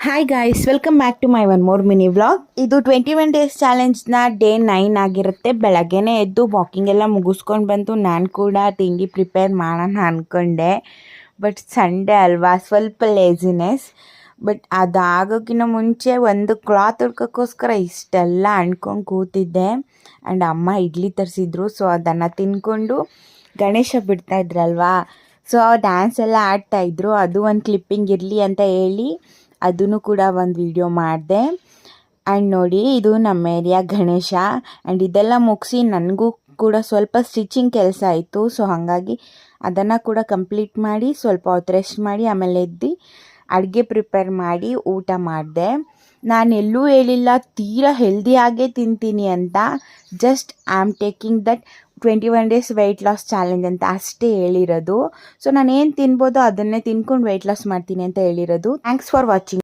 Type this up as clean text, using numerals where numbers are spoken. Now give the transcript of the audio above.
Hi guys, welcome back to my one more mini vlog. ಇದು 21 days ಚಾಲೆಂಜ್ನ day 9 ಆಗಿರುತ್ತೆ. ಬೆಳಗ್ಗೆನೇ ಎದ್ದು ವಾಕಿಂಗ್ ಎಲ್ಲ ಮುಗಿಸ್ಕೊಂಡು ಬಂತು. ನಾನು ಕೂಡ ತಿಂಡಿ ಪ್ರಿಪೇರ್ ಮಾಡೋಣ ಅಂದ್ಕೊಂಡೆ, ಬಟ್ ಸಂಡೇ ಅಲ್ವಾ, ಸ್ವಲ್ಪ ಲೇಸಿನೆಸ್. ಬಟ್ ಅದಾಗೋಕ್ಕಿಂತ ಮುಂಚೆ ಒಂದು ಕ್ಲಾತ್ ಹುಡ್ಕೋಕ್ಕೋಸ್ಕರ ಇಷ್ಟೆಲ್ಲ ಅಂದ್ಕೊಂಡು ಕೂತಿದ್ದೆ. ಆ್ಯಂಡ್ ಅಮ್ಮ ಇಡ್ಲಿ ತರಿಸಿದ್ರು, ಸೊ ಅದನ್ನು ತಿಂದ್ಕೊಂಡು ಗಣೇಶ ಬಿಡ್ತಾಯಿದ್ರಲ್ವಾ, ಸೊ ಡ್ಯಾನ್ಸ್ ಎಲ್ಲ ಆಡ್ತಾಯಿದ್ರು. ಅದು ಒಂದು ಕ್ಲಿಪ್ಪಿಂಗ್ ಇರಲಿ ಅಂತ ಹೇಳಿ ಅದನ್ನು ಕೂಡ ಒಂದು ವಿಡಿಯೋ ಮಾಡಿದೆ. ಆ್ಯಂಡ್ ನೋಡಿ, ಇದು ನಮ್ಮ ಏರಿಯಾ ಗಣೇಶ. ಆ್ಯಂಡ್ ಇದೆಲ್ಲ ಮುಗಿಸಿ ನನಗೂ ಕೂಡ ಸ್ವಲ್ಪ ಸ್ಟಿಚಿಂಗ್ ಕೆಲಸ ಆಯಿತು. ಸೊ ಹಾಗಾಗಿ ಅದನ್ನು ಕೂಡ ಕಂಪ್ಲೀಟ್ ಮಾಡಿ ಸ್ವಲ್ಪ ಹೊತ್ತು ರೆಸ್ಟ್ ಮಾಡಿ ಆಮೇಲೆ ಎದ್ದು ಅಡುಗೆ ಪ್ರಿಪೇರ್ ಮಾಡಿ ಊಟ ಮಾಡಿದೆ. ನಾನೆಲ್ಲೂ ಹೇಳಿಲ್ಲ ತೀರಾ ಹೆಲ್ದಿಯಾಗೇ ತಿಂತೀನಿ ಅಂತ. Just I am taking that 21 days wait loss challenge ಅಂತ ಅಷ್ಟೇ ಹೇಳಿರೋದು. ಸೊ ನಾನು ಏನು ತಿನ್ಬೋದೋ ಅದನ್ನೇ ತಿನ್ಕೊಂಡು ವೆಯ್ಟ್ ಲಾಸ್ ಮಾಡ್ತೀನಿ ಅಂತ ಹೇಳಿರೋದು. Thanks for watching.